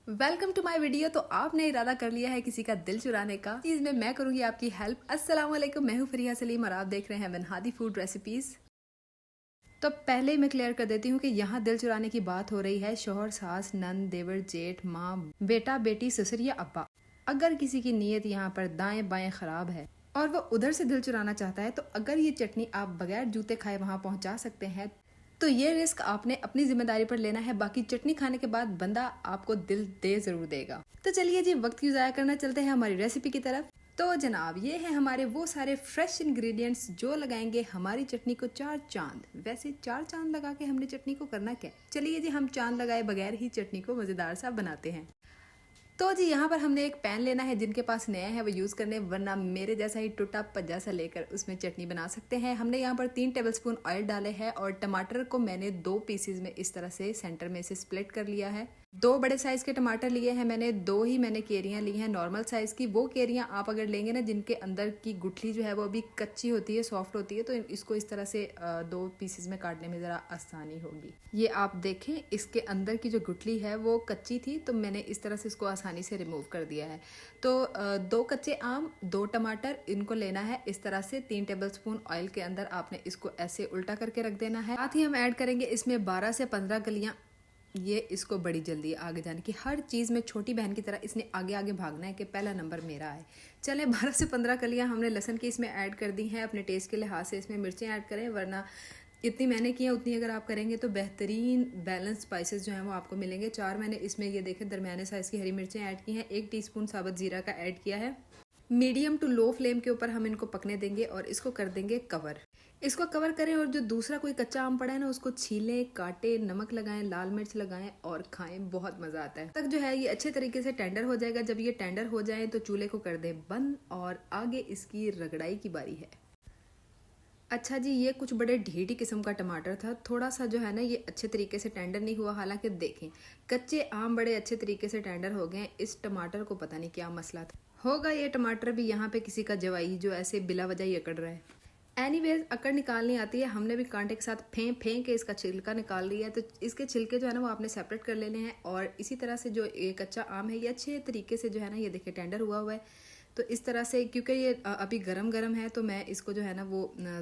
Welcome to my video. तो आपने इरादा कर लिया है किसी का दिल चुराने का, चीज में मैं करूंगी आपकी हेल्प। अस्सलाम वालेकुम, मैं हूं फरिया सलीम और आप देख रहे हैं वनहादी फूड रेसिपीज। तो पहले ही मैं क्लियर कर देती हूँ कि यहाँ दिल चुराने की बात हो रही है शोहर, सास, नंद, देवर, जेठ, माँ, बेटा, बेटी, ससुर या अब्बा। अगर किसी की नीयत यहाँ पर दाएं बाएं खराब है और वो उधर से दिल चुराना चाहता है, तो अगर ये चटनी आप बगैर जूते खाए वहाँ पहुँचा सकते हैं तो ये रिस्क आपने अपनी जिम्मेदारी पर लेना है। बाकी चटनी खाने के बाद बंदा आपको दिल दे जरूर देगा। तो चलिए जी, वक्त क्यों ज़ाया करना, चलते हैं हमारी रेसिपी की तरफ। तो जनाब, ये है हमारे वो सारे फ्रेश इंग्रेडिएंट्स जो लगाएंगे हमारी चटनी को चार चांद। वैसे चार चांद लगा के हमने चटनी को करना क्या? चलिए जी, हम चांद लगाए बगैर ही चटनी को मज़ेदार सा बनाते हैं। तो जी, यहाँ पर हमने एक पैन लेना है। जिनके पास नया है वो यूज़ करने, वरना मेरे जैसा ही टूटा पज्जा सा लेकर उसमें चटनी बना सकते हैं। हमने यहाँ पर 3 टेबलस्पून ऑयल डाले हैं और टमाटर को मैंने 2 पीसेज में इस तरह से सेंटर में से स्प्लिट कर लिया है। 2 बड़े साइज़ के टमाटर लिए हैं मैंने, 2 ही मैंने केरियाँ ली हैं नॉर्मल साइज़ की। वो केरियाँ आप अगर लेंगे ना जिनके अंदर की गुठली जो है वो अभी कच्ची होती है, सॉफ्ट होती है, तो इसको इस तरह से 2 पीसेज में काटने में ज़रा आसानी होगी। ये आप देखें, इसके अंदर की जो गुठली है वो कच्ची थी, तो मैंने इस तरह से इसको आसानी से रिमूव कर दिया है। तो 2 कच्चे आम, 2 टमाटर, इनको लेना है इस तरह से। 3 टेबलस्पून ऑयल के अंदर आपने इसको ऐसे उल्टा करके रख देना है। साथ ही हम ऐड करेंगे इसमें 12 से 15 कलियां। ये इसको बड़ी जल्दी आगे जाने की, हर चीज़ में छोटी बहन की तरह इसने आगे आगे भागना है कि पहला नंबर मेरा है। चले, 12 से 15 कलियां हमने लहसुन की इसमें ऐड कर दी हैं। अपने टेस्ट के लिहाज से इसमें मिर्चें ऐड करें, वरना इतनी मैंने की है उतनी अगर आप करेंगे तो बेहतरीन बैलेंस स्पाइसेस जो हैं वो आपको मिलेंगे। 4 मैंने इसमें ये देखें दरमियाने साइज़ की हरी मिर्चें ऐड की हैं। 1 टीस्पून साबुत ज़ीरा का ऐड किया है। मीडियम टू लो फ्लेम के ऊपर हम इनको पकने देंगे और इसको कर देंगे कवर। इसको कवर करें और जो दूसरा कोई कच्चा आम पड़ा है ना उसको छीलें, काटें, नमक लगाएं, लाल मिर्च लगाएं और खाएं, बहुत मज़ा आता है। तक जो है ये अच्छे तरीके से टेंडर हो जाएगा। जब ये टेंडर हो जाए तो चूल्हे को कर दें बंद और आगे इसकी रगड़ाई की बारी है। अच्छा जी, ये कुछ बड़े ढीठी किस्म का टमाटर था, थोड़ा सा जो है ना ये अच्छे तरीके से टेंडर नहीं हुआ। हालांकि देखें, कच्चे आम बड़े अच्छे तरीके से टेंडर हो गए। इस टमाटर को पता नहीं क्या मसला था, होगा ये टमाटर भी यहाँ पे किसी का जवाई जो ऐसे बिला वजह ही अकड़ रहा है। एनीवेज, अकड़ निकालनी आती है। हमने भी कांटे के साथ फेंक के इसका छिलका निकाल लिया है। तो इसके छिलके जो है ना वो आपने सेपरेट कर लेने हैं। और इसी तरह से जो ये कच्चा आम है ये अच्छे तरीके से जो है ना ये देखिए टेंडर हुआ हुआ है। तो इस तरह से, क्योंकि ये अभी गरम गरम है, तो मैं इसको जो है ना वो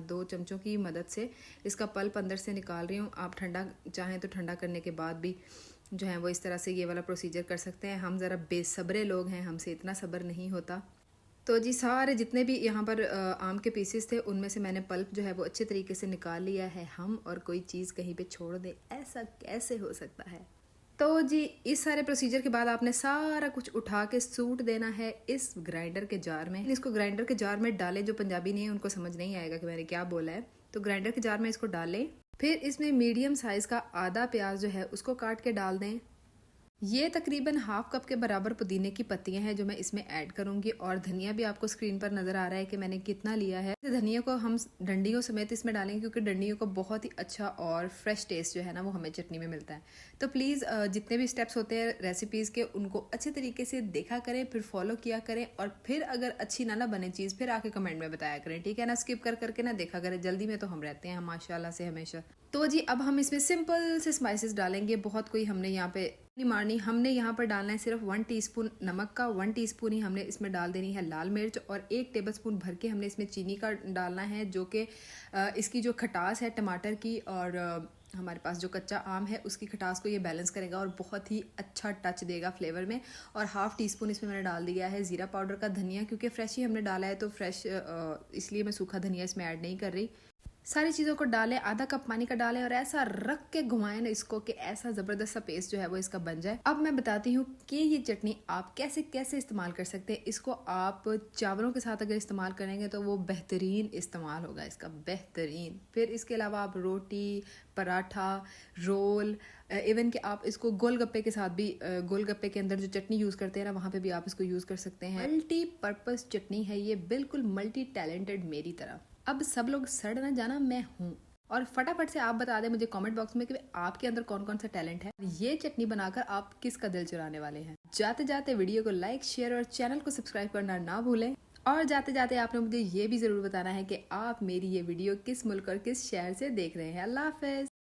2 चमचों की मदद से इसका पल्प अंदर से निकाल रही हूँ। आप ठंडा चाहें तो ठंडा करने के बाद भी जो है वो इस तरह से ये वाला प्रोसीजर कर सकते हैं। हम ज़रा बेसब्रे लोग हैं, हमसे इतना सब्र नहीं होता। तो जी, सारे जितने भी यहाँ पर आम के पीसेस थे उनमें से मैंने पल्प जो है वो अच्छे तरीके से निकाल लिया है। हम और कोई चीज़ कहीं पे छोड़ दे, ऐसा कैसे हो सकता है? तो जी, इस सारे प्रोसीजर के बाद आपने सारा कुछ उठा के सूट देना है इस ग्राइंडर के जार में। इसको ग्राइंडर के जार में डालें। जो पंजाबी नहीं है उनको समझ नहीं आएगा कि मैंने क्या बोला है। तो ग्राइंडर के जार में इसको डालें। फिर इसमें मीडियम साइज़ का आधा प्याज जो है उसको काट के डाल दें। ये तकरीबन हाफ कप के बराबर पुदीने की पत्तियां हैं जो मैं इसमें ऐड करूंगी। और धनिया भी आपको स्क्रीन पर नजर आ रहा है कि मैंने कितना लिया है। धनिया को हम डंडियों समेत इसमें डालेंगे, क्योंकि डंडियों को बहुत ही अच्छा और फ्रेश टेस्ट जो है ना वो हमें चटनी में मिलता है। तो प्लीज़ जितने भी स्टेप्स होते हैं रेसिपीज़ के उनको अच्छे तरीके से देखा करें, फिर फॉलो किया करें। और फिर अगर अच्छी ना बने चीज़ फिर आके कमेंट में बताया करें, ठीक है ना? स्किप कर करके ना देखा करें, जल्दी में तो हम रहते हैं माशाल्लाह से हमेशा। तो जी, अब हम इसमें सिंपल से स्पाइसेस डालेंगे। बहुत कोई हमने यहाँ पे नहीं मारनी। हमने यहाँ पर डालना है सिर्फ 1 टीस्पून नमक का, 1 टीस्पून ही हमने इसमें डाल देनी है लाल मिर्च, और 1 टेबलस्पून भर के हमने इसमें चीनी का डालना है, जो कि इसकी जो खटास है टमाटर की और हमारे पास जो कच्चा आम है उसकी खटास को ये बैलेंस करेगा और बहुत ही अच्छा टच देगा फ्लेवर में। और हाफ टीस्पून इसमें मैंने डाल दिया है ज़ीरा पाउडर का। धनिया क्योंकि फ्रेश ही हमने डाला है तो फ्रेश इसलिए मैं सूखा धनिया इसमें ऐड नहीं कर रही। सारी चीज़ों को डालें, आधा कप पानी का डालें और ऐसा रख के घुमाएं ना इसको कि ऐसा ज़बरदस्त सा पेस्ट जो है वो इसका बन जाए। अब मैं बताती हूँ कि ये चटनी आप कैसे कैसे इस्तेमाल कर सकते हैं। इसको आप चावलों के साथ अगर इस्तेमाल करेंगे तो वो बेहतरीन इस्तेमाल होगा इसका, बेहतरीन। फिर इसके अलावा आप रोटी, पराठा, रोल, इवन कि आप इसको गोलगप्पे के साथ भी, गोलगप्पे के अंदर जो चटनी यूज़ करते हैं ना वहाँ पे भी आप इसको यूज़ कर सकते हैं। मल्टी पर्पज़ चटनी है ये, बिल्कुल मल्टी टैलेंटेड मेरी तरह। अब सब लोग सड़ ना जाना, मैं हूँ। और फटाफट से आप बता दें मुझे कमेंट बॉक्स में कि आपके अंदर कौन कौन सा टैलेंट है। ये चटनी बनाकर आप किसका दिल चुराने वाले हैं। जाते जाते वीडियो को लाइक, शेयर और चैनल को सब्सक्राइब करना ना भूलें। और जाते जाते आपने मुझे ये भी ज़रूर बताना है कि आप मेरी ये वीडियो किस मुल्क और किस शहर से देख रहे हैं। अल्लाह हाफ़िज़।